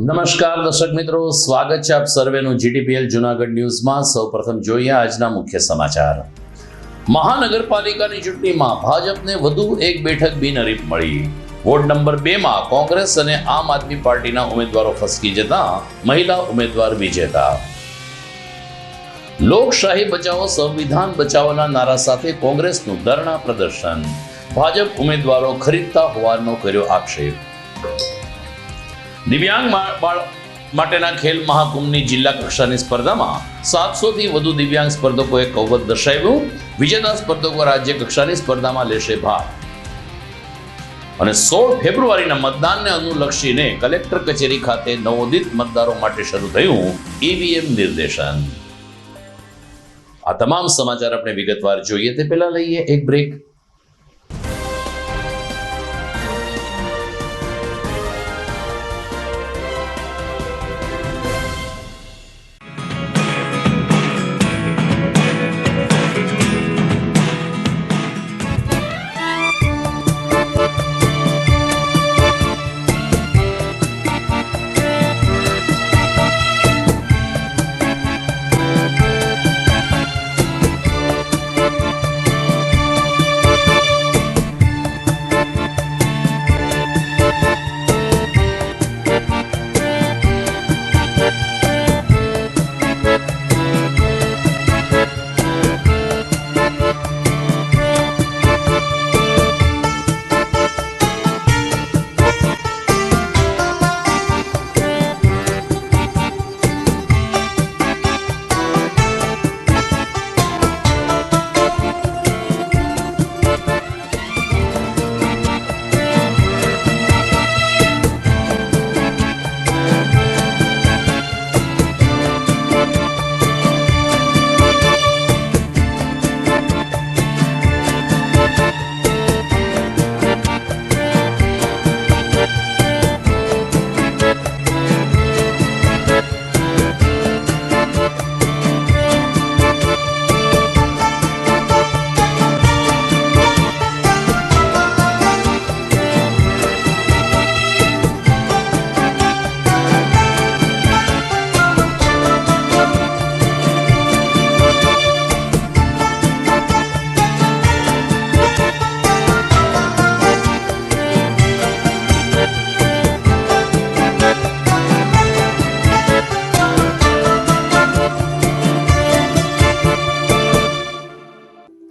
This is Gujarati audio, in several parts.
નમસ્કાર દર્શક મિત્રો, સ્વાગત છે આપ સર્વેનું જીટીપીએલ જૂનાગઢ ન્યૂઝમાં। સૌપ્રથમ જોઈએ આજના મુખ્ય સમાચાર। મહાનગરપાલિકાની ચૂંટણીમાં ભાજપને વધુ એક બેઠક બિનહરીફ મળી। વોર્ડ નંબર 2 માં કોંગ્રેસ અને આમ આદમી પાર્ટીના ઉમેદવારો ફસકી જતા મહિલા ઉમેદવાર વિજેતા। લોકશાહી બચાવો સંવિધાન બચાવોના નારા સાથે કોંગ્રેસનું ધરણા પ્રદર્શન। ભાજપ ઉમેદવારો ખરીદતા હોવાનો કર્યો આક્ષેપ। દિવ્યાંગ માટેના ખેલ મહાકુંભની જિલ્લા કક્ષાની સ્પર્ધામાં 700 થી વધુ દિવ્યાંગ સ્પર્ધકોએ કૌવત દર્શાવ્યું। વિજેતા સ્પર્ધકો રાજ્ય કક્ષાની સ્પર્ધામાં લેશે ભાગ। અને 16 ફેબ્રુઆરીના મતદાનને અનુલક્ષીને કલેક્ટર કચેરી ખાતે નવોદિત મતદારો માટે શરૂ થયું ઈવીએમ નિર્દેશન। આ તમામ સમાચાર આપણે વિગતવાર જોઈએ તે પહેલા લઈએ એક break.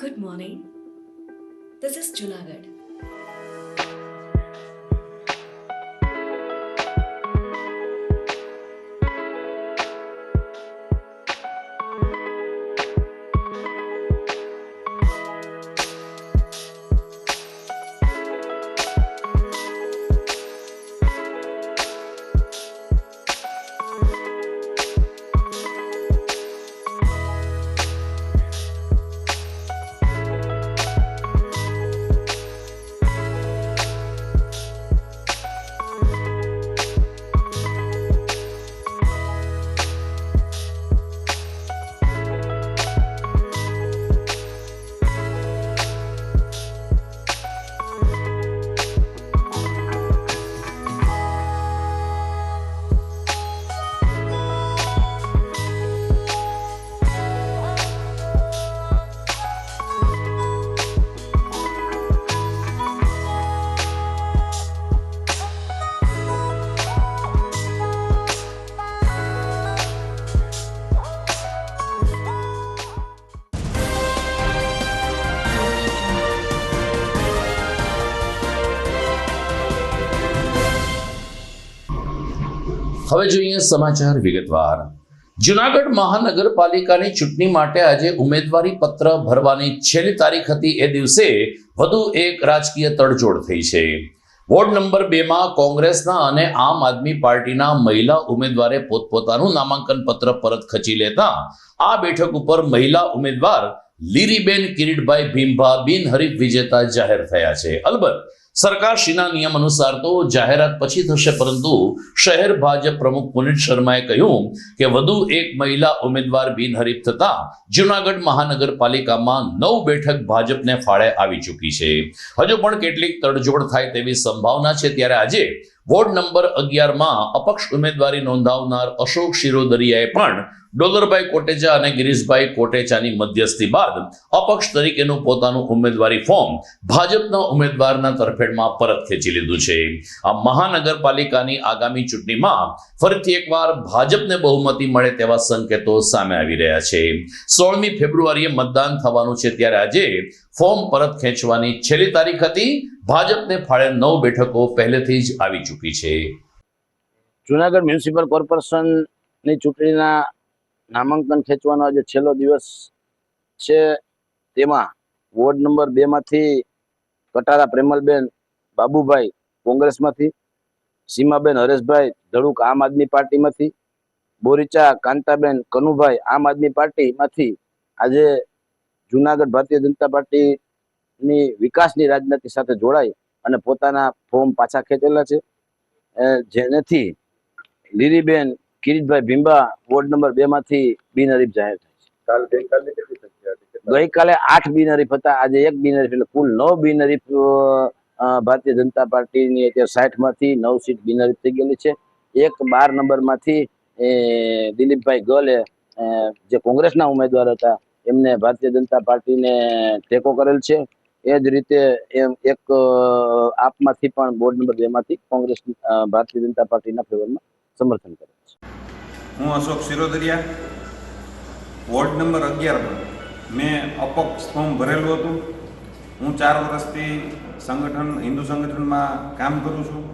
Good morning. This is Junagadh. હવે જોઈએ સમાચાર વિગતવાર। જૂનાગઢ મહાનગરપાલિકાની ચૂંટણી માટે આજે ઉમેદવારી પત્ર ભરવાની છેલ્લી તારીખ હતી। એ દિવસે વધુ એક રાજકીય તડજોડ થઈ છે। વોર્ડ નંબર 2 માં કોંગ્રેસના અને આમ આદમી પાર્ટીના મહિલા ઉમેદવારે પોતપોતાનું નામાંકન પત્ર પરત ખેંચી લેતા આ બેઠક ઉપર મહિલા ઉમેદવાર લીરીબેન કિરીટભાઈ ભીમભા બિનહરીફ વિજેતા જાહેર થયા છે। અલબત્ત સરકારશ્રીના નિયમ અનુસાર તો જાહેરાત પછી થશે, પરંતુ શહેર ભાજપ પ્રમુખ પુનિત શર્માએ કહ્યું કે વધુ એક મહિલા ઉમેદવાર બિનહરીફ થતા જૂનાગઢ મહાનગરપાલિકામાં 9 બેઠક ભાજપને ફાળે આવી ચૂકી છે. હજુ પણ કેટલીક તડજોડ થાય તેવી સંભાવના છે. ત્યારે આજે વોર્ડ નંબર 11માં અપક્ષ ઉમેદવારી નોંધાવનાર અશોક શિરોદરિયાએ પણ ડોલરભાઈ કોટેચા અને ગિરીશભાઈ કોટેચાની મધ્યસ્થી બાદ અપક્ષ તરીકેનું પોતાનું ઉમેદવારી ફોર્મ ભાજપના ઉમેદવારના તરફેણમાં પરત ખેંચી લીધું છે. આ મહાનગરપાલિકાની આગામી ચૂંટણીમાં ફરીથી એકવાર ભાજપને બહુમતી મળે તેવા સંકેતો સામે આવી રહ્યા છે. 16મી ફેબ્રુઆરીએ મતદાન થવાનું છે. ત્યારે આજે ફોર્મ પરત ખેંચવાની છેલ્લી તારીખ હતી. ભાજપને ફાળે 9 બેઠકો પહેલેથી જ આવી ચૂકી છે. જૂનાગઢ મ્યુનિસિપલ કોર્પોરેશનની ચૂંટણીના નામાંકન ખેંચવાનો આજે છેલ્લો દિવસ છે. તેમાં વોર્ડ નંબર 2 માંથી કટારા પ્રેમલબેન બાબુભાઈ કોંગ્રેસમાંથી, સીમાબેન હરેશભાઈ ધડુક આમ આદમી પાર્ટીમાંથી, બોરીચા કાંતાબેન કનુભાઈ આમ આદમી પાર્ટીમાંથી આજે જૂનાગઢ ભારતીય જનતા પાર્ટીની વિકાસની રાજનીતિ સાથે જોડાઈ અને પોતાના ફોર્મ પાછા ખેંચેલા છે. જેનેથી લીલીબેન કિરીટભાઈ ભીંબા વોર્ડ નંબર 2 માંથી બિનહરીફ જાહેર થાય છે. ગઈકાલે 8 બિનહરીફ હતા, આજે 1 બિનહરીફ, એટલે કુલ 9 બિનહરીફ ભારતીય જનતા પાર્ટીની અત્યારે 60 માંથી 9 સીટ બિનહરીફ થઈ ગયેલી છે. 12 નંબરમાંથી દિલીપભાઈ ગલે જે કોંગ્રેસના ઉમેદવાર હતા એમને ભારતીય જનતા પાર્ટીને ટેકો કરેલ છે. એ જ રીતે એક આપમાંથી પણ વોર્ડ નંબર 2 માંથી કોંગ્રેસ ભારતીય જનતા પાર્ટીના ફેવરમાં સમર્થન કરે છે. હું અશોક શિરોદરિયા, વોર્ડ નંબર 11માં મેં અપક્ષ ફોર્મ ભરેલું હતું. હું 4 વર્ષથી હિન્દુ સંગઠનમાં કામ કરું છું.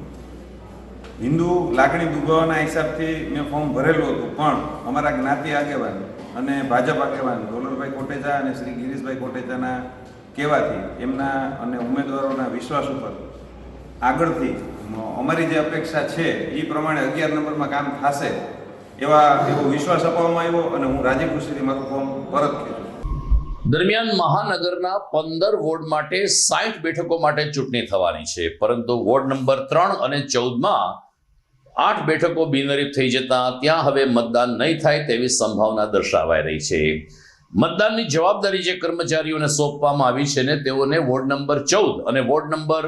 હિન્દુ લાગણી દુભાવવાના હિસાબથી મેં ફોર્મ ભરેલું હતું, પણ અમારા જ્ઞાતિ આગેવાન અને ભાજપ આગેવાન ડોલરભાઈ કોટેચા અને શ્રી ગિરીશભાઈ કોટેચાના કહેવાથી એમના અને ઉમેદવારોના વિશ્વાસ ઉપર આગળથી અમારી જે અપેક્ષા છે એ પ્રમાણે 11 નંબરમાં કામ થશે એવો વિશ્વાસ આપવામાં આવ્યો અને હું રાજી ખુશીથી મારું ફોર્મ પરત ખેંચું. દરમિયાન મહાનગરના 15 વોર્ડ માટે 60 બેઠકો માટે ચૂંટણી થવાની છે, પરંતુ વોર્ડ નંબર 3 અને 14માં 8 બેઠકો બિનહરીફ થઈ જતા ત્યાં હવે મતદાન નહીં થાય તેવી સંભાવના દર્શાવાઈ રહી છે. મતદાનની જવાબદારી જે કર્મચારીઓને સોંપવામાં આવી છે ને તેઓને વોર્ડ નંબર 14 અને વોર્ડ નંબર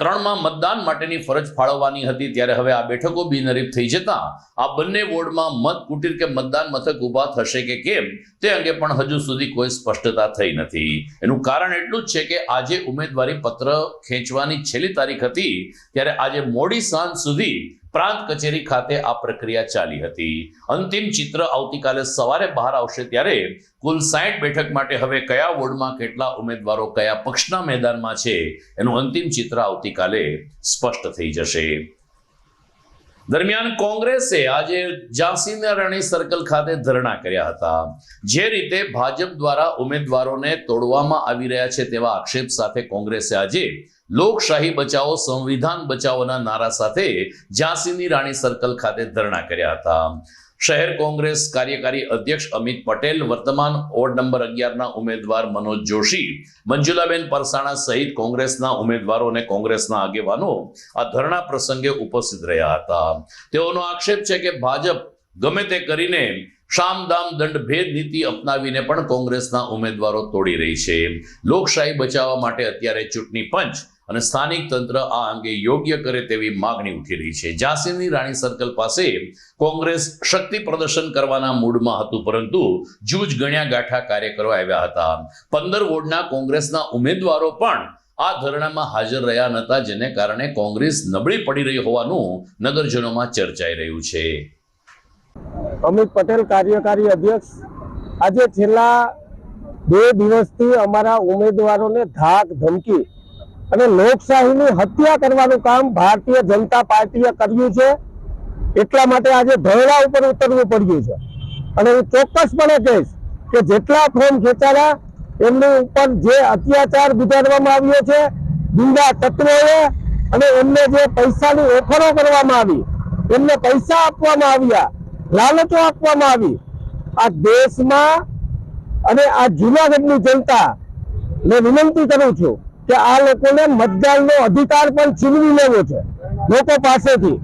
3માં મતદાન માટેની ફરજ ફાળવવાની હતી. ત્યારે હવે આ બેઠકો બિનહરીફ થઈ જતા આ બંને વોર્ડમાં મત કુટીર કે મતદાન મથક ઊભા થશે કે કેમ તે અંગે પણ હજુ સુધી કોઈ સ્પષ્ટતા થઈ નથી. એનું કારણ એટલું જ છે કે આજે ઉમેદવારી પત્ર ખેંચવાની છેલ્લી તારીખ હતી, ત્યારે આજે મોડી સાંજ સુધી પ્રાંત કચેરી ખાતે આ પ્રક્રિયા ચાલી હતી. અંતિમ ચિત્ર આવતીકાલે સવારે બહાર આવશે. ત્યારે કુલ 60 બેઠક માટે હવે કયા વોર્ડમાં કેટલા ઉમેદવારો કયા પક્ષના મેદાનમાં છે એનું અંતિમ ચિત્ર આવતીકાલે સ્પષ્ટ થઈ જશે. દરમિયાન કોંગ્રેસે આજે ઝાંસીના રાણી સર્કલ ખાતે ધરણા કર્યા હતા. જે રીતે ભાજપ દ્વારા ઉમેદવારોને તોડવામાં આવી રહ્યા છે તેવા આક્ષેપ સાથે કોંગ્રેસે આજે લોકશાહી બચાવો સંવિધાન બચાવોના નારા સાથે ઝાંસીની રાણી સર્કલ ખાતે ધરણા કર્યા હતા. શહેર કોંગ્રેસ કાર્યકારી અધ્યક્ષ અમિત પટેલ, વર્તમાન વોર્ડ નંબર 11ના ઉમેદવાર મનોજ જોશી, મંજુલાબેન પરસાણા સહિત કોંગ્રેસના ઉમેદવારો અને કોંગ્રેસના આગેવાનો આ ધરણા પ્રસંગે ઉપસ્થિત રહ્યા હતા. તેઓનો આક્ષેપ છે કે ભાજપ ગમે તે કરીને શામ દામ દંડ ભેદ નીતિ અપનાવીને પણ કોંગ્રેસના ઉમેદવારો તોડી રહી છે. લોકશાહી બચાવવા માટે અત્યારે ચૂંટણી પંચ અને સ્થાનિક તંત્ર આ અંગે યોગ્ય કરે તેવી માગણી ઉઠી રહી છે. ઝાંસીની રાણી સર્કલ પાસે કોંગ્રેસ શક્તિ પ્રદર્શન કરવાના મૂડમાં હતું, પરંતુ જૂજ ગણ્યા ગાંઠા કાર્યકરો આવ્યા હતા. 15 વોર્ડના કોંગ્રેસના ઉમેદવારો પણ આ ધરણામાં હાજર રહ્યા નહોતા, જેને કારણે કોંગ્રેસ નબળી પડી રહી હોવાનું નગરજનોમાં ચર્ચાઈ રહ્યું છે. અમિત પટેલ, કાર્યકારી અધ્યક્ષ. આજે છેલ્લા 2 દિવસથી અમારા ઉમેદવારોને ધાક ધમકી અને લોકશાહીની હત્યા કરવાનું કામ ભારતીય જનતા પાર્ટીએ કર્યું છે. એટલા માટે આજે ધરણા ઉપર ઉતરવું પડ્યું છે. અને હું ચોક્કસપણે કહીશ કે જેટલા ફોર્મ ખેંચાયા એમની ઉપર જે અત્યાચાર ગુજારવામાં આવ્યો છે ગુંડા તત્વોએ, અને એમને જે પૈસાની ઓફરો કરવામાં આવી, એમને પૈસા આપવામાં આવ્યા, લાલચો આપવામાં આવી, આ દેશમાં અને આ જૂનાગઢની જનતાને વિનંતી કરું છું કે આ લોકોને મતદાનનો અધિકાર પણ છીનવી લેવો છે લોકો પાસેથી.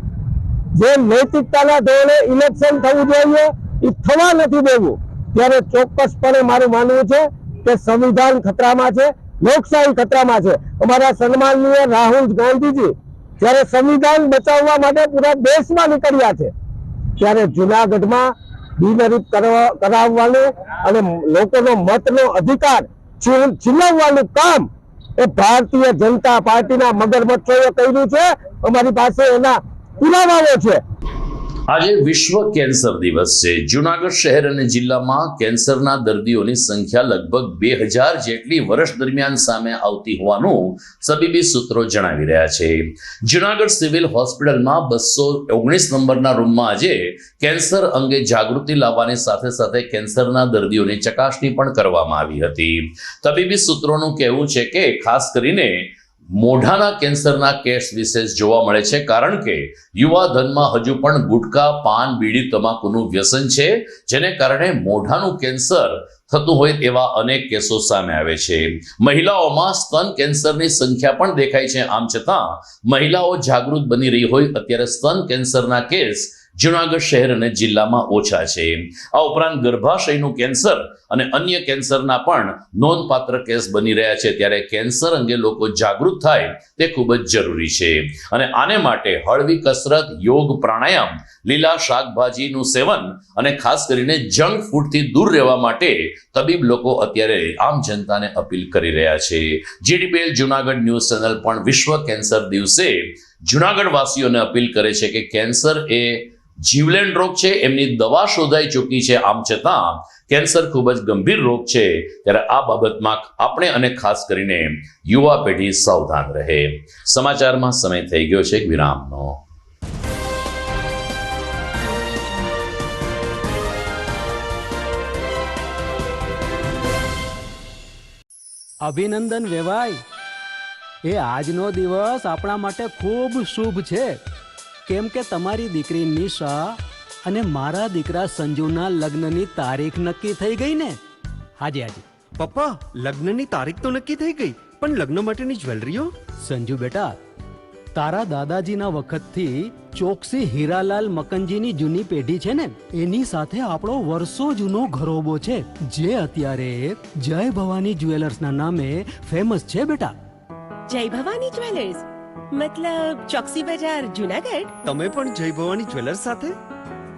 જે નૈતિકતાના ધોરણે ઇલેક્શન થવું જોઈએ એ થવા નથી દેવું, ત્યારે ચોક્કસપણે મારું માનવું છે કે સંવિધાન ખતરામાં છે, લોકશાહી ખતરામાં છે. અમારા સન્માનનીય રાહુલ ગાંધીજી જ્યારે સંવિધાન બચાવવા માટે પૂરા દેશમાં નીકળ્યા છે, ત્યારે જુનાગઢમાં બિનહરીફ કરાવવાનું અને લોકોનો મતનો અધિકાર છીનવવાનું કામ એ ભારતીય જનતા પાર્ટીના મગરમચ્છોએ કર્યું છે. અમારી પાસે એના પુરાવાઓ છે. આજે વિશ્વ કેન્સર દિવસ છે. જુનાગઢ શહેર અને જિલ્લામાં કેન્સરના દર્દીઓની સંખ્યા લગભગ 2000 જેટલી વર્ષ દરમિયાન સામે આવતી હોવાનું તબીબી સૂત્રો જણાવી રહ્યા છે. જુનાગઢ સિવિલ હોસ્પિટલમાં 219 નંબરના રૂમમાં આજે કેન્સર અંગે જાગૃતિ લાવવાની સાથે સાથે કેન્સરના દર્દીઓની ચકાસણી પણ કરવામાં આવી હતી. તબીબી સૂત્રોનું કહેવું છે કે ખાસ કરીને મોઢાના કેન્સરના કેસ વિશેષ જોવા મળે છે, કારણ કે યુવા ધનમાં હજુ પણ ગુટકા, પાન, બીડી, તમાકુનું વ્યસન છે, જેને કારણે મોઢાનું કેન્સર થતું હોય તેવા અનેક કેસો સામે આવે છે. મહિલાઓમાં સ્તન કેન્સરની સંખ્યા પણ દેખાય છે. આમ છતાં મહિલાઓ જાગૃત બની રહી હોય અત્યારે સ્તન કેન્સરના કેસ જુનાગઢ શહેર અને જિલ્લામાં ઓછા છે. આ ઉપરાંત ગર્ભાશયનું કેન્સર અને અન્ય કેન્સરના પણ નોંધપાત્ર કેસ બની રહ્યા છે. ત્યારે કેન્સર અંગે લોકો જાગૃત થાય તે ખૂબ જ જરૂરી છે અને આને માટે હળવી કસરત, યોગ, પ્રાણાયામ, લીલા શાકભાજીનું સેવન અને ખાસ કરીને જંક ફૂડથી દૂર રહેવા માટે તબીબ લોકો અત્યારે આમ જનતાને અપીલ કરી રહ્યા છે. GDPL જુનાગઢ ન્યૂઝ ચેનલ પણ વિશ્વ કેન્સર દિવસે જુનાગઢ વાસીઓને અપીલ કરે છે કે કેન્સર એ જીવલેણ રોગ છે, એમની દવા શોધાઈ ચૂકી છે. આમ છતાં કેન્સર ખૂબ જ ગંભીર રોગ છે, ત્યારે આ બાબતમાં આપણે અને ખાસ કરીને યુવા પેઢી સાવધાન રહે. સમાચારમાં સમય થઈ ગયો છે એક વિરામનો. અભિનંદન વેવાઈ, એ આજનો દિવસ આપણા માટે ખૂબ શુભ છે, કેમ કે તમારી દીકરી નિશા અને મારા દીકરા સંજુના લગ્નની તારીખ નક્કી થઈ ગઈ ને. હાજી હાજી પપ્પા, લગ્નની તારીખ તો નક્કી થઈ ગઈ, પણ લગ્ન માટેની જ્વેલરીઓ? સંજુ બેટા, તારા દાદાજીના વખતથી ચોકસી હીરાલાલ મકનજીની જૂની પેઢી છે ને, એની સાથે આપણો વર્ષો જૂનો ઘરોબો છે, જે અત્યારે જય ભવાની જ્વેલર્સના નામે ફેમસ છે બેટા. જય ભવાની જ્વેલર્સ મતલબ ચોકસી બજાર, જુનાગઢ? તમે પણ જય ભવાની જ્વેલર્સ સાથે?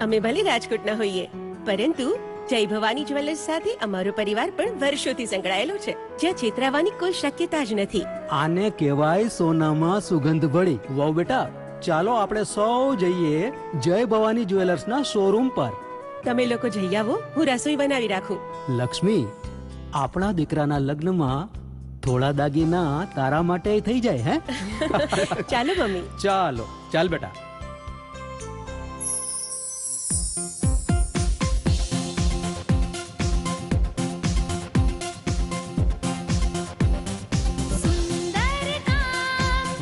અમે ભલે રાજકોટના હોઈએ, પરંતુ જય ભવાની જ્વેલર્સ સાથે અમારો પરિવાર પણ વર્ષોથી સંકળાયેલો છે, જ્યાં છેતરાવાની કોઈ શક્યતા જ નથી. આને કહેવાય સોનામાં સુગંધ ભળી. વાવ બેટા, ચાલો આપણે સૌ જઈએ જય ભવાની જ્વેલર્સના શોરૂમ પર. તમે લોકો જઈ આવો, હું રસોઈ બનાવી રાખું. લક્ષ્મી, આપણા દીકરાના લગ્નમાં થોડા દાગીના તારા માટે થઈ જાય. હે ચાલો મમ્મી. ચાલો ચાલ બેટા.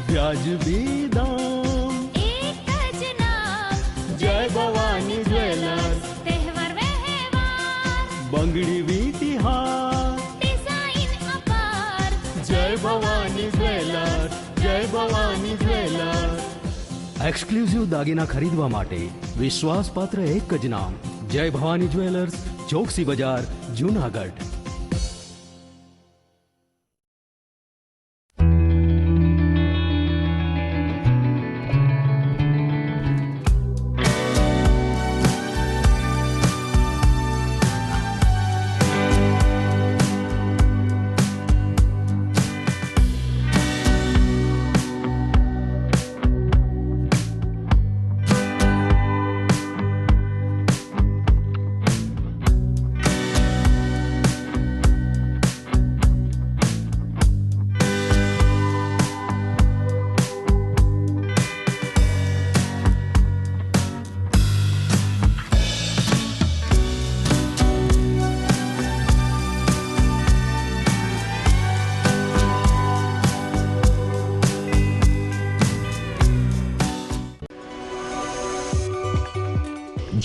વ્યાજબી દામ, એક જ નામ, જય ભવાની જ્વેલર્સ. તહેવાર વ્યવહાર, બંગડી વીટી હાર, ડિઝાઇન અપાર, જય ભવાની જ્વેલર્સ, જય ભવાની જ્વેલર્સ. એક્સક્લુઝિવ દાગીના ખરીદવા માટે વિશ્વાસપાત્ર એક જ નામ, જય ભવાની જ્વેલર્સ, ચોકસી બજાર, જુનાગઢ.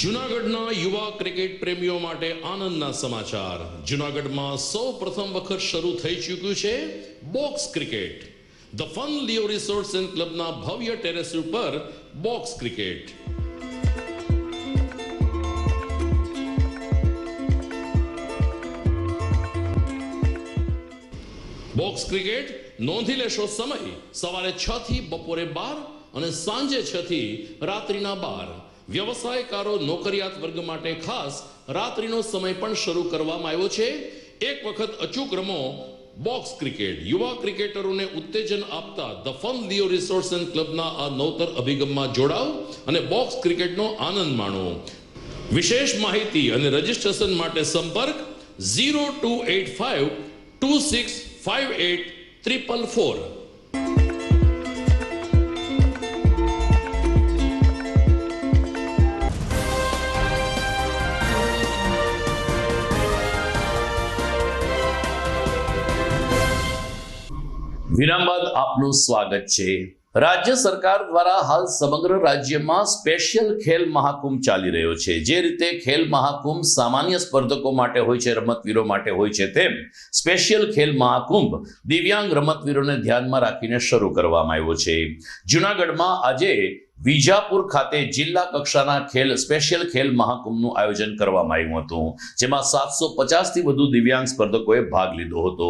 જૂનાગઢના યુવા ક્રિકેટ પ્રેમીઓ માટે આનંદના સમાચાર. જૂનાગઢમાં સૌ પ્રથમ વખત શરૂ થઈ ચૂક્યું છે box cricket. The Fun Leo Resorts and ક્લબના ભવ્ય ટેરેસ ઉપર બોક્સ ક્રિકેટ. બોક્સ ક્રિકેટ નોંધી લેશો સમય સવારે 6 થી બપોરે 12 અને સાંજે 6 થી રાત્રિના 12. વ્યવસાયકારો નોકરિયાત વર્ગ માટે ખાસ રાત્રિનો સમય પણ શરૂ કરવામાં આવ્યો છે. એક વખત અચૂક રમો બોક્સ ક્રિકેટ. યુવા ક્રિકેટરોને ઉત્તેજન આપતા the Fun Leo Resorts and ક્લબના આ નવતર અભિગમમાં જોડાઓ અને બોક્સ ક્રિકેટનો આનંદ માણો. વિશેષ માહિતી અને રજીસ્ટ્રેશન માટે સંપર્ક 0285 2658 વિરામ બાદ આપનું સ્વાગત છે. રાજ્ય સરકાર દ્વારા હાલ સમગ્ર રાજ્યમાં સ્પેશિયલ ખેલ મહાકુંભ ચાલી રહ્યો છે. જે રીતે ખેલ મહાકુંભ સામાન્ય સ્પર્ધકો માટે હોય છે, રમતવીરો માટે હોય છે, તેમ સ્પેશિયલ ખેલ મહાકુંભ દિવ્યાંગ રમતવીરોને ધ્યાનમાં રાખીને શરૂ કરવામાં આવ્યો છે. જૂનાગઢમાં આજે વિજાપુર ખાતે જિલ્લા કક્ષાના સ્પેશિયલ ખેલ મહાકુંભનું આયોજન કરવામાં આવ્યું હતું, જેમાં 750 થી વધુ દિવ્યાંગ સ્પર્ધકોએ ભાગ લીધો હતો.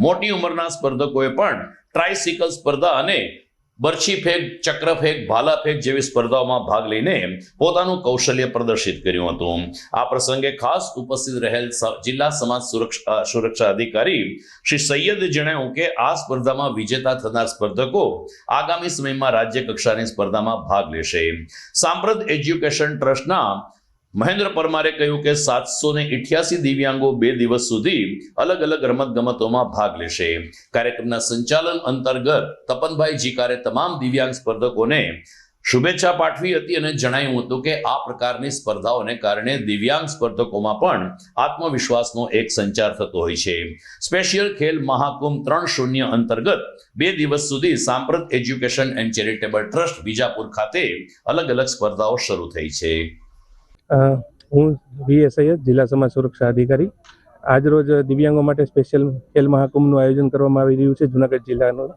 મોટી ઉંમરના સ્પર્ધકોએ પણ ટ્રાયસિકલ સ્પર્ધા અને બરછી ફેંક, ચક્ર ફેંક, ભાલા ફેંક જેવી સ્પર્ધાઓમાં ભાગ લઈને પોતાનું કૌશલ્ય પ્રદર્શિત કર્યું હતું. આ પ્રસંગે ખાસ ઉપસ્થિત રહેલ જિલ્લા સમાજ સુરક્ષા અધિકારી શ્રી સૈયદે જણાવ્યું કે આ સ્પર્ધામાં વિજેતા થનાર સ્પર્ધકો આગામી સમયમાં રાજ્ય કક્ષાની સ્પર્ધામાં ભાગ લેશે. સાંપ્રત એજ્યુકેશન ટ્રસ્ટના મહેન્દ્ર પરમારે કહ્યું કે 788 દિવ્યાંગો 2 દિવસ સુધી અલગ અલગ રમતગમતોમાં ભાગ લેશે. કાર્યક્રમના સંચાલન અંતર્ગત તપનભાઈ જીકારે તમામ દિવ્યાંગ સ્પર્ધકોને શુભેચ્છા પાઠવી હતી અને જણાવ્યું હતું કે આ પ્રકારની સ્પર્ધાઓને કારણે દિવ્યાંગ સ્પર્ધકોમાં પણ આત્મવિશ્વાસનો એક સંચાર થતો હોય છે. સ્પેશિયલ ખેલ મહાકુંભ 3.0 અંતર્ગત 2 દિવસ સુધી સાંપ્રત education and charitable trust Vijapur ખાતે અલગ અલગ સ્પર્ધાઓ શરૂ થઈ છે. હું વી એસ સૈયદ, જિલ્લા સમાજ સુરક્ષા અધિકારી. આજરોજ દિવ્યાંગો માટે સ્પેશિયલ ખેલ મહાકુંભનું આયોજન કરવામાં આવી રહ્યું છે જૂનાગઢ જિલ્લાનું.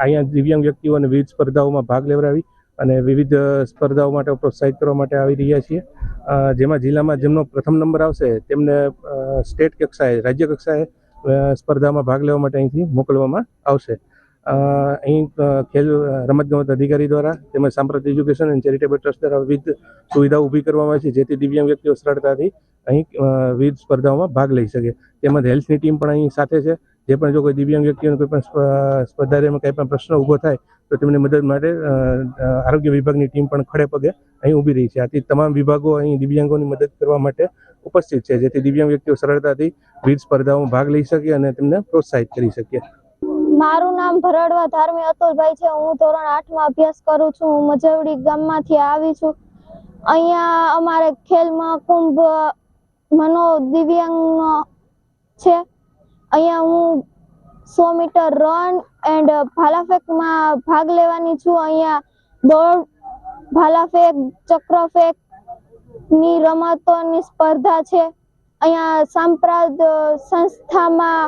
અહીંયા દિવ્યાંગ વ્યક્તિઓને વિવિધ સ્પર્ધાઓમાં ભાગ લેવડાવી અને વિવિધ સ્પર્ધાઓ માટે પ્રોત્સાહિત કરવા માટે આવી રહ્યા છીએ. જેમાં જિલ્લામાં જેમનો પ્રથમ નંબર આવશે તેમને સ્ટેટ કક્ષાએ, રાજ્ય કક્ષાએ સ્પર્ધામાં ભાગ લેવા માટે અહીંથી મોકલવામાં આવશે. અહીં ખેલ રમતગમત અધિકારી દ્વારા તેમજ સાંપ્રત એજ્યુકેશન એન્ડ ચેરિટેબલ ટ્રસ્ટ દ્વારા વિવિધ સુવિધાઓ ઊભી કરવામાં આવે છે, જેથી દિવ્યાંગ વ્યક્તિઓ સરળતાથી અહીં વિવિધ સ્પર્ધાઓમાં ભાગ લઈ શકે. તેમજ હેલ્થની ટીમ પણ અહીં સાથે છે. જે પણ જો કોઈ દિવ્યાંગ વ્યક્તિઓને કોઈ પણ સ્પર્ધામાં કંઈ પણ પ્રશ્ન ઊભો થાય તો તેમની મદદ માટે આરોગ્ય વિભાગની ટીમ પણ ખડે પગે અહીં ઊભી રહી છે. આથી તમામ વિભાગો અહીં દિવ્યાંગોની મદદ કરવા માટે ઉપસ્થિત છે, જેથી દિવ્યાંગ વ્યક્તિઓ સરળતાથી વિવિધ સ્પર્ધાઓમાં ભાગ લઈ શકે અને તેમને પ્રોત્સાહિત કરી શકીએ. મારું નામ ભરડવા ધાર્મી અતુલભાઈ છે. હું ધોરણ 8માં અભ્યાસ કરું છું. હું મજવડી ગામમાંથી આવી છું. અહીંયા અમારે ખેલ મહાકુંભ મનો દિવ્યાંગનો છે. અહીંયા હું 100 મીટર રન એન્ડ ભાલા ફેંકમાં ભાગ લેવાની છું. અહીંયા દોડ, ભાલા ફેંક, ચક્ર ફેંકની રમતોની સ્પર્ધા છે. અહીંયા સાંપ્રત સંસ્થામાં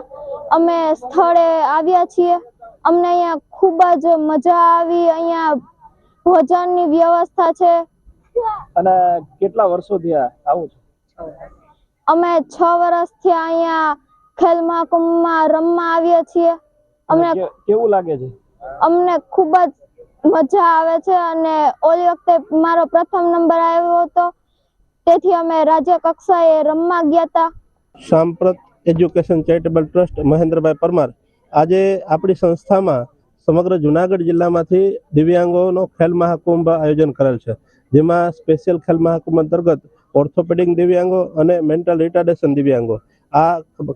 અમે સ્થળે આવ્યા છીએ. અમને અહીંયા ખૂબ જ મજા આવી. અહીંયા ભોજનની વ્યવસ્થા છે. અને કેટલા વર્ષોથી આવું છો? અમે 6 વર્ષથી અહીંયા ખેલ મહાકુંભમાં રમવા આવ્યા છીએ. અમને કેવું લાગે છે? અમને ખૂબ જ મજા આવે છે અને ઓલી વખતે મારો પ્રથમ નંબર આવ્યો હતો, તેથી અમે રાજ્ય કક્ષાએ રમવા ગયા હતા. સાંપ્રત એજ્યુકેશન ચેરિટેબલ ટ્રસ્ટ મહેન્દ્રભાઈ પરમાર આજે આપણી સંસ્થામાં સમગ્ર જૂનાગઢ જિલ્લામાંથી દિવ્યાંગોનો ખેલ મહાકુંભ આયોજન કરેલ છે, જેમાં સ્પેશિયલ ખેલ મહાકુંભ અંતર્ગત ઓર્થોપેડિક દિવ્યાંગો અને મેન્ટલ રિટાર્ડેશન દિવ્યાંગો આ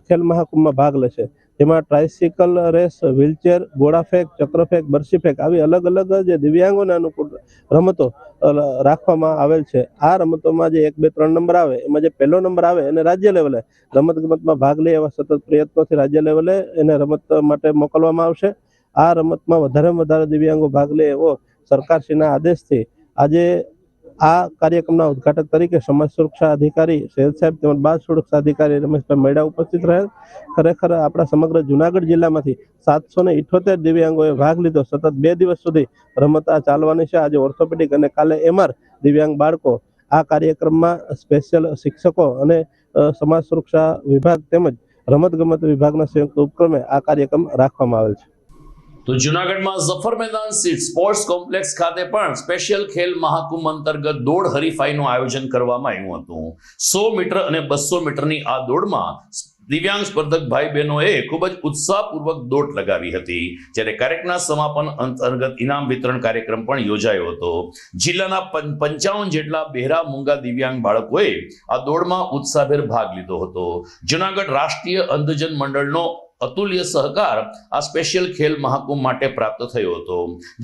ખેલ મહાકુંભમાં ભાગ લેશે. જેમાં ટ્રાયસિકલ રેસ, વ્હીલચેર, ઘોડા ફેંક, ચક્ર ફેંક, બરછી ફેંક આવી અલગ અલગ જે દિવ્યાંગોને અનુકૂળ રમતો રાખવામાં આવેલ છે. આ રમતોમાં જે 1, 2, 3 નંબર આવે એમાં જે પહેલો નંબર આવે એને રાજ્ય લેવલે રમતગમતમાં ભાગ લે એવા સતત પ્રયત્નોથી રાજ્ય લેવલે એને રમત માટે મોકલવામાં આવશે. આ રમતમાં વધારેમાં વધારે દિવ્યાંગો ભાગ લે એવો સરકારશ્રીના આદેશથી આજે આ કાર્યક્રમના ઉદ્ઘાટક તરીકે સમાજ સુરક્ષા અધિકારી સૈયદ સાહેબ તેમજ બાળ સુરક્ષા અધિકારી રમેશભાઈ મેડા ઉપસ્થિત રહેલ. ખરેખર આપણા સમગ્ર જુનાગઢ જિલ્લામાંથી 778 દિવ્યાંગોએ ભાગ લીધો. સતત 2 દિવસ સુધી રમત આ ચાલવાની છે. આજે ઓર્થોપેડિક અને કાલે MR દિવ્યાંગ બાળકો આ કાર્યક્રમમાં સ્પેશિયલ શિક્ષકો અને સમાજ સુરક્ષા વિભાગ તેમજ રમતગમત વિભાગના સંયુક્ત ઉપક્રમે આ કાર્યક્રમ રાખવામાં આવેલ છે. તો જૂનાગઢમાં ઝફર મેદાન સ્થિત સ્પોર્ટ્સ કોમ્પ્લેક્સ ખાતે પણ સ્પેશિયલ ખેલ મહાકુંભ અંતર્ગત દોડ હરીફાઈનું આયોજન કરવામાં આવ્યું હતું. 100 મીટર અને 200 મીટરની આ દોડમાં દિવ્યાંગ સ્પર્ધક ભાઈ બહેનોએ ખૂબ જ ઉત્સાહપૂર્વક દોડ લગાવી હતી. જ્યારે કાર્યક્રમના સમાપન અંતર્ગત ઇનામ વિતરણ કાર્યક્રમ પણ યોજાયો હતો. જિલ્લાના 55 જેટલા બહેરા મૂંગા દિવ્યાંગ બાળકોએ આ દોડમાં ઉત્સાહભેર ભાગ લીધો હતો. જૂનાગઢ રાષ્ટ્રીય અંધજન મંડળનો અતુલ્ય સહકાર આ સ્પેશિયલ ખેલ મહાકુંભ માટે પ્રાપ્ત થયો હતો.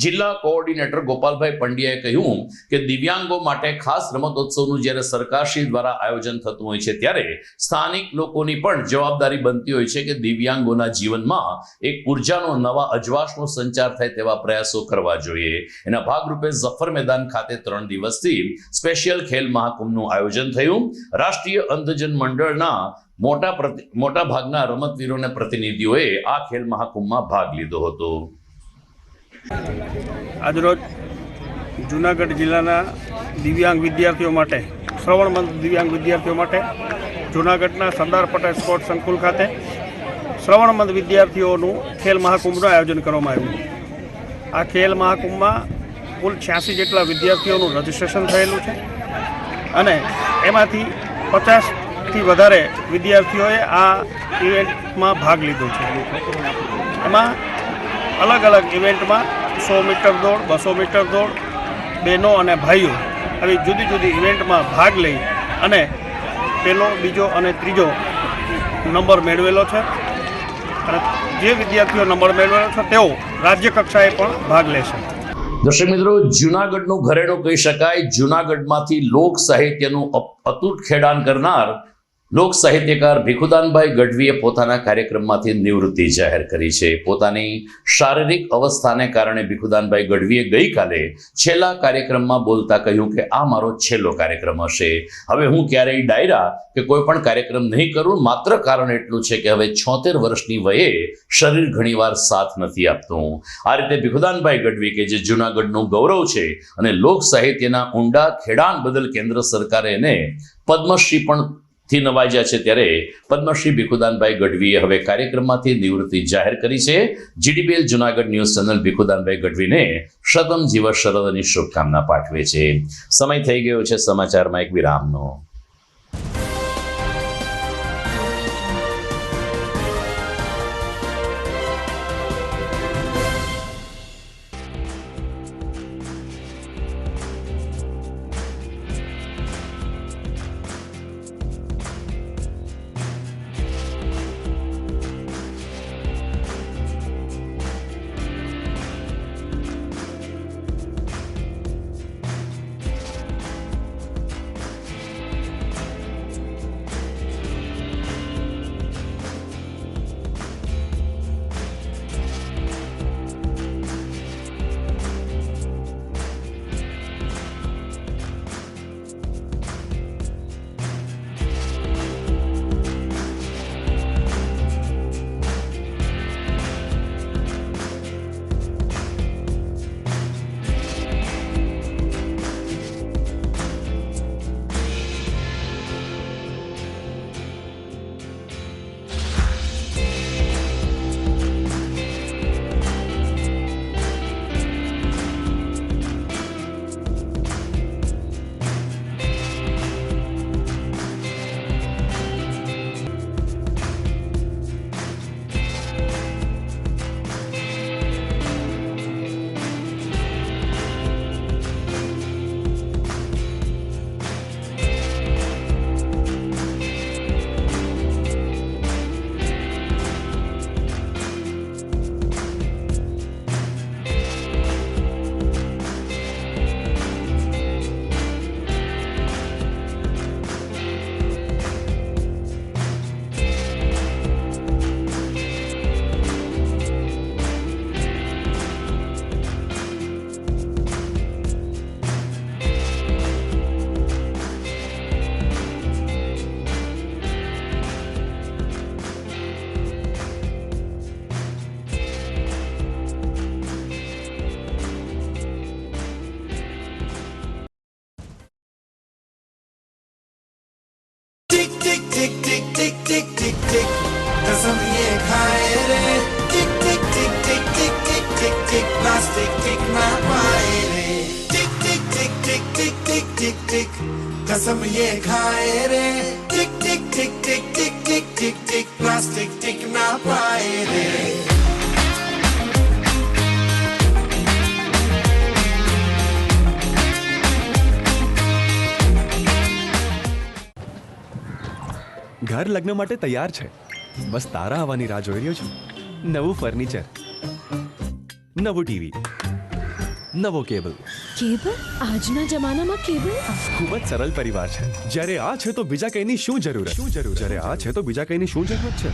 જિલ્લા કોઓર્ડિનેટર ગોપાલભાઈ પંડ્યાએ કહ્યું કે દિવ્યાંગો માટે ખાસ રમતોત્સવનું જ્યારે સરકારશ્રી દ્વારા આયોજન થતું હોય છે ત્યારે સ્થાનિક લોકોની પણ જવાબદારી બનતી હોય છે કે દિવ્યાંગોના જીવનમાં એક ઉર્જાનો નવા અજવાસનો સંચાર થાય તેવા પ્રયાસો કરવા જોઈએ. એના ભાગરૂપે ઝફર મેદાન ખાતે 3 દિવસથી સ્પેશિયલ ખેલ મહાકુંભનું આયોજન થયું. રાષ્ટ્રીય અંધજન મંડળના મોટા ભાગના રમતવીરોને પ્રતિનિધિઓએ આ ખેલ મહાકુંભમાં ભાગ લીધો હતો. આજરોજ જૂનાગઢ જિલ્લાના દિવ્યાંગ વિદ્યાર્થીઓ માટે શ્રવણમંદ દિવ્યાંગ વિદ્યાર્થીઓ માટે જૂનાગઢના સરદાર પટેલ સ્પોર્ટ્સ સંકુલ ખાતે શ્રવણમંદ વિદ્યાર્થીઓનું ખેલ મહાકુંભનું આયોજન કરવામાં આવ્યું. આ ખેલ મહાકુંભમાં કુલ 86 જેટલા વિદ્યાર્થીઓનું રજિસ્ટ્રેશન થયેલું છે અને એમાંથી 50થી વધારે વિદ્યાર્થીઓએ આ ઇવેન્ટમાં ભાગ લીધો છે. એમાં અલગ અલગ ઇવેન્ટમાં 100 મીટર દોડ, 200 મીટર દોડ, બહેનો અને ભાઈઓ આવી જુદી જુદી ઇવેન્ટમાં ભાગ લઈ અને પહેલો, બીજો અને ત્રીજો નંબર મેળવેલો છે. અને જે વિદ્યાર્થીઓ નંબર મેળવેલો છે તેઓ રાજ્ય કક્ષાએ પણ ભાગ લેશે. દર્શક મિત્રો, જૂનાગઢનું ઘરેણું કહી શકાય. જૂનાગઢમાંથી લોક સાહિત્યનું અતૂટ ખેડાણ કરનાર લોક સાહિત્યકાર ભીખુદાનભાઈ ગઢવીએ પોતાના કાર્યક્રમમાંથી નિવૃત્તિ જાહેર કરી છે. પોતાની શારીરિક અવસ્થાને કારણે ભીખુદાનભાઈ ગઢવીએ ગઈકાલે છેલ્લા કાર્યક્રમમાં બોલતા કહ્યું કે આ મારો છેલ્લો કાર્યક્રમ હશે. હવે હું ક્યારેય ડાયરા કે કોઈ પણ કાર્યક્રમ નહીં કરું. માત્ર કારણ એટલું છે કે હવે 76 વર્ષની વયે શરીર ઘણીવાર સાથ નથી આપતું. આ રીતે ભીખુદાનભાઈ ગઢવી કે જે જૂનાગઢનું ગૌરવ છે અને લોક સાહિત્યના ઊંડા ખેડાણ બદલ કેન્દ્ર સરકારે એને પદ્મશ્રી પણ થી નવાજ્યા છે, ત્યારે પદ્મશ્રી ભીખુદાનભાઈ ગઢવીએ હવે કાર્યક્રમમાંથી નિવૃત્તિ જાહેર કરી છે. GDPL Junagadh news channel Bhikhudanbhai ગઢવીને શતમ જીવન શરદની શુભકામના પાઠવે છે. સમય થઈ ગયો છે સમાચારમાં એક વિરામનો. टिक टिक टिक टिक टिक टिक कसम ये खाए रे टिक टिक टिक टिक टिक टिक टिक टिक प्लास्टिक टिक ना पाए रे टिक टिक टिक टिक टिक टिक टिक टिक कसम ये खाए रे टिक टिक टिक टिक टिक टिक टिक टिक प्लास्टिक टिक ना पाए रे ઘર લગ્ન માટે તૈયાર છે, બસ તારા આવવાની રાહ જોઈ રહ્યો છું. નવું ફર્નિચર, નવું ટીવી, નવો કેબલ. કેબલ? આજના જમાનામાં કેબલ? ખૂબ જ સરળ પરિવાર છે. જ્યારે આ છે તો બીજા કઈની શું જરૂર? જ્યારે આ છે તો બીજા કઈની શું જરૂરત છે?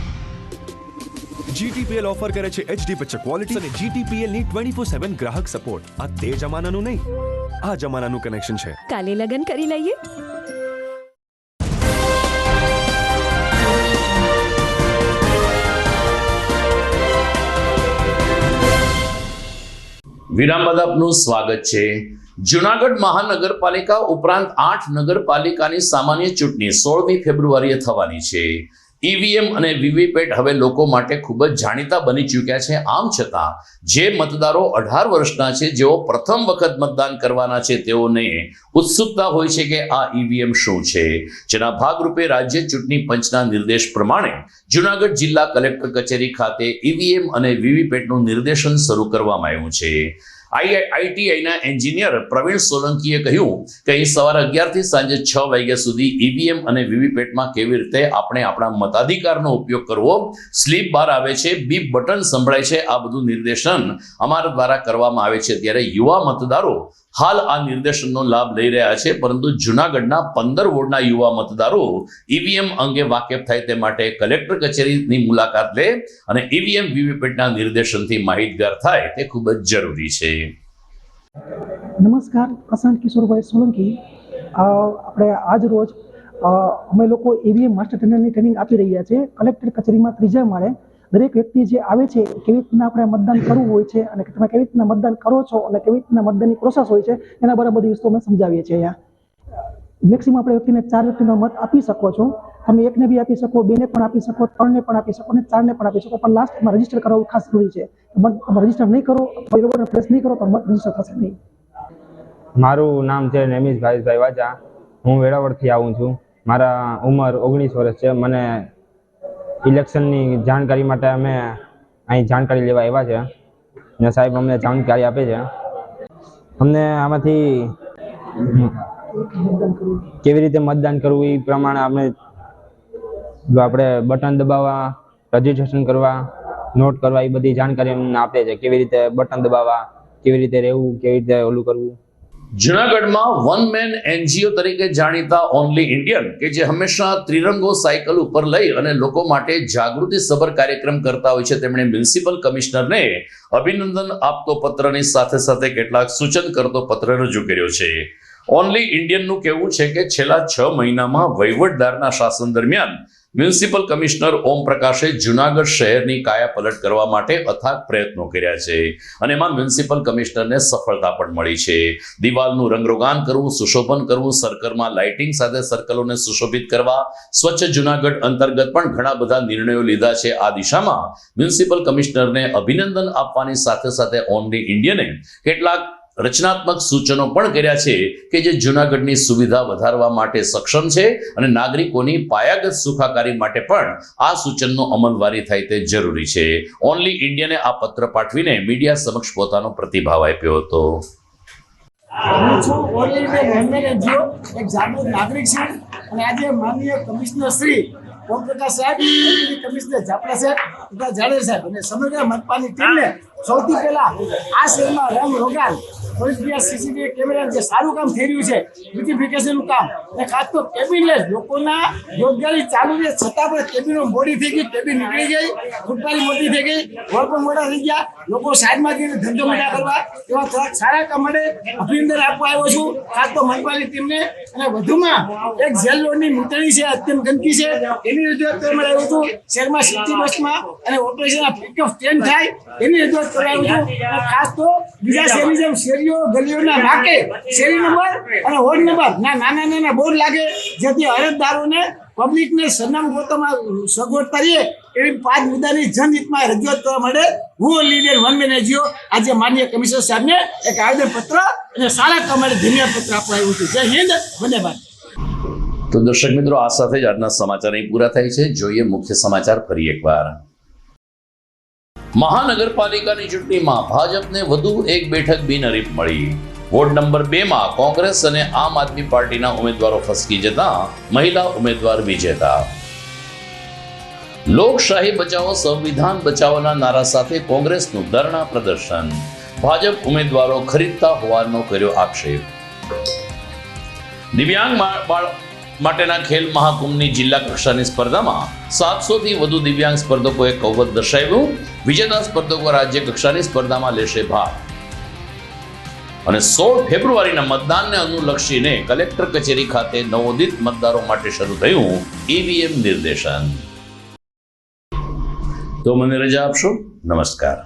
GTPL ઓફર કરે છે HD પિક્ચર ક્વોલિટી અને GTPL ની 24/7 ગ્રાહક સપોર્ટ. આ તે જમાનાનું નહીં, આ જમાનાનું કનેક્શન છે. કાલે લગન કરી લઈએ. વિરામ બાદ આપનું સ્વાગત છે. જુનાગઢ મહાનગરપાલિકા ઉપરાંત 8 નગરપાલિકાની સામાન્ય ચૂંટણી 16મી ફેબ્રુઆરીએ થવાની છે. ઈવીએમ અને વીવીપેટ હવે લોકો માટે ખૂબ જ જાણીતા બની ચૂક્યા છે. આમ છતાં જે મતદારો 18 વર્ષના છે, જેઓ પ્રથમ વખત મતદાન કરવાના છે, તેઓને ઉત્સુકતા હોય છે કે આ ઈવીએમ શું છે. જેના ભાગરૂપે રાજ્ય ચૂંટણી પંચના નિર્દેશ પ્રમાણે જુનાગઢ જિલ્લા કલેક્ટર કચેરી ખાતે ઈવીએમ અને વીવીપેટનું નિર્દેશન શરૂ કરવામાં આવ્યું છે. આઈઆઈટીઆઈના એન્જિનિયર પ્રવીણ સોલંકીએ કહ્યું કે અહીં સવારે 11 થી સાંજે 6 વાગ્યા સુધી ઈવીએમ અને વીવીપેટમાં કેવી રીતે આપણે આપણા મતાધિકારનો ઉપયોગ કરવો, સ્લીપ બહાર આવે છે, બીપ બટન સંભળાય છે, આ બધું નિર્દેશન અમારા દ્વારા કરવામાં આવે છે. ત્યારે યુવા મતદારો હાલ આ નિર્દેશનનો લાભ લઈ રહ્યા છે, પરંતુ જુનાગઢના 15 વોર્ડના યુવા મતદારો ઈવીએમ અંગે વાકેફ થાય તે માટે કલેક્ટર કચેરીની મુલાકાત લે અને ઈવીએમ વીવીપેટના નિર્દેશનથી માહિતગાર થાય તે ખૂબ જ જરૂરી છે. નમસ્કાર, પ્રશાંત કિશોરભાઈ સોલંકી. આપણે આજ રોજ અમે લોકો ઈવીએમ માસ્ટર ટ્રેનરની ટ્રેનિંગ આપી રહ્યા છે કલેક્ટર કચેરીમાં 3જા માળે. દરેક વ્યક્તિ જે આવે છે કેવી રીતના આપણે મતદાન કરવું હોય છે અને તમે કેવી રીતના મતદાન કરો છો અને કેવી રીતના મતદાનની પ્રોસેસ હોય છે એના બારે બધી વસ્તુ અમે સમજાવીએ છીએ. અહીંયા મેક્સિમમ આપણે વ્યક્તિને 4 વ્યક્તિનો મત આપી શકો છો. તમે એકને બી આપી શકો, 2ને પણ આપી શકો, 3ને પણ આપી શકો અને 4ને પણ આપી શકો, પણ લાસ્ટમાં રજીસ્ટર કરાવવું ખાસ જરૂરી છે. મત રજીસ્ટર નહીં કરો, બરોબર પ્રેસ નહીં કરો તો મત રજીસ્ટર થશે નહીં. મારું નામ છે નેમિશ ભાવેશભાઈ વાજા. હું વેરાવળથી આવું છું. મારા ઉંમર 19 વર્ષ છે. મને ઇલેક્શનની જાણકારી માટે અમે અહીં જાણકારી લેવા આવ્યા છે ને સાહેબ અમને જાણકારી આપે છે. અમને આમાંથી કેવી રીતે મતદાન કરવું એ પ્રમાણે આપણે બટન દબાવવા, રજીસ્ટ્રેશન કરવા, નોટ કરવા, એ બધી જાણકારી અમને આપે છે. કેવી રીતે બટન દબાવવા, કેવી રીતે રહેવું, કેવી રીતે ઓલું કરવું. જુનાગઢમાં વન મેન એનજીઓ તરીકે જાણીતા ઓનલી ઇન્ડિયન કે જે હંમેશા ત્રિરંગો સાયકલ ઉપર લઈ અને લોકો માટે જાગૃતિ સભર કાર્યક્રમ કરતા હોય છે, તેમણે મ્યુનિસિપલ કમિશનરને અભિનંદન આપતો પત્રની સાથે સાથે કેટલાક સૂચન કરતો પત્ર રજૂ કર્યો છે. ઓનલી ઇન્ડિયનનું કહેવું છે કે છેલ્લા 6 મહિનામાં વહીવટદારના શાસન દરમિયાન મ્યુનિસિપલ કમિશનર ઓમ પ્રકાશે જુનાગઢ શહેરની કાયાપલટ કરવા માટે અથાગ પ્રયત્નો કર્યા છે અને એમાં મ્યુનિસિપલ કમિશનરને સફળતા પણ મળી છે. દિવાલનું રંગરોગાન કરવું, સુશોભન કરવું, સર્કલમાં લાઇટિંગ સાથે સર્કલોને સુશોભિત કરવા, સ્વચ્છ જુનાગઢ અંતર્ગત પણ ઘણા બધા નિર્ણયો લીધા છે. આ દિશામાં મ્યુનિસિપલ કમિશનરને અભિનંદન આપવાની સાથે સાથે ઓનલી ઇન્ડિયને કેટલાક રચનાત્મક સૂચનો પણ કર્યા છે કે જે જુનાગઢની સુવિધા વધારવા માટે સક્ષમ છે અને નાગરિકોની પાયાગત સુખાકારી માટે પણ આ સૂચનનો અમલવારી થાય તે જરૂરી છે. ઓનલી ઇન્ડિયને આ પત્ર પાઠવીને મીડિયા સમક્ષ પોતાનો પ્રતિભાવ આપ્યો હતો. હું છું only Indian one man NGO, એક જાગૃત નાગરિક છું અને આજે માનનીય કમિશનર શ્રી ઓમપ્રકાશ સાહેબ, કમિશનર ઝાપડા સાહેબ તથા જાડેજા સાહેબ અને સમગ્ર મનપાની ટીમને સૌથી પહેલા આ શહેરમાં રંગ રોગાન, સીસીટીવી કેમેરા જે સારું કામ થઈ રહ્યું છે, બ્યુટિફિકેશનનું કામ અને ખાસ તો કેબિનલેસ લોકોના રોજગારી ચાલુ છે છતાં પણ કેબિનો મોડી થઈ ગઈ, કેબિન નીકળી ગઈ, ફૂટપાથી મોટી થઈ ગઈ, રોડ પણ મોટા થઈ ગયા, લોકો સાઈડમાં જઈને ધંધો મોટા કરવા, એવા થોડાક સારા કામ માટે અભિનંદન આપવા આવ્યો છું ખાસ તો મનપાની ટીમને. અને વધુમાં એક જેલ રોડની મૂતળી છે, અત્યંત ગંદકી છે, એની રજૂઆત કરવા માટે આવ્યો છું. શહેરમાં સિટી બસમાં અને ઓપરેશન પિકઅપ સ્ટેન્ડ થાય એની રજૂઆત કરવા આવ્યો છું. ખાસ તો બીજા શહેરની જેમ શેરીઓ ગલીઓના નાકે શેરી નંબર અને વોર્ડ નંબર નાના બોર્ડ લાગે જેથી અરજદારોને પબ્લિકને સરનામું ગોતવામાં સગવડતા રહીએ એવી 5 મુદ્દાની જનહિતમાં રજૂઆત કરવા માટે હું all Indian one man NGO આજે માનનીય કમિશનર સાહેબને એક આવેદનપત્ર અને સારા કામ માટે ધન્યવાદ પત્ર આપવા આવ્યું છું. જય હિન્દ, વંદે ભારત. તો દર્શક મિત્રો, આ સાથે જ આજના સમાચાર અહીં પૂરા થાય છે. જોઈએ મુખ્ય સમાચાર ફરી એકવાર. મહાનગરપાલિકાની ચૂંટણીમાં ભાજપને વધુ એક બેઠક બિનહરીફ મળી. વોર્ડ નંબર 2 માં કોંગ્રેસ અને આમ આદમી પાર્ટીના ઉમેદવારો ફસકી જતા મહિલા ઉમેદવાર વિજેતા. લોકશાહી બચાવો સંવિધાન બચાવોના નારા સાથે કોંગ્રેસનું ધરણા પ્રદર્શન. ભાજપ ઉમેદવારો ખરીદતા હોવાનો કર્યો આક્ષેપ. દિવ્યાંગ માટેના ખેલ મહાકુંભની જિલ્લા કક્ષાની સ્પર્ધામાં 700 થી વધુ દિવ્યાંગ સ્પર્ધકોએ કૌવત દર્શાવ્યું. વિજેતા સ્પર્ધકો રાજ્ય કક્ષાની સ્પર્ધામાં લેશે ભાગ. અને 16 ફેબ્રુઆરીના મતદાનને અનુલક્ષીને કલેક્ટર કચેરી ખાતે નવોદિત મતદારો માટે શરૂ થયું ઈવીએમ નિર્દેશન. તો મને રજા આપશો. નમસ્કાર.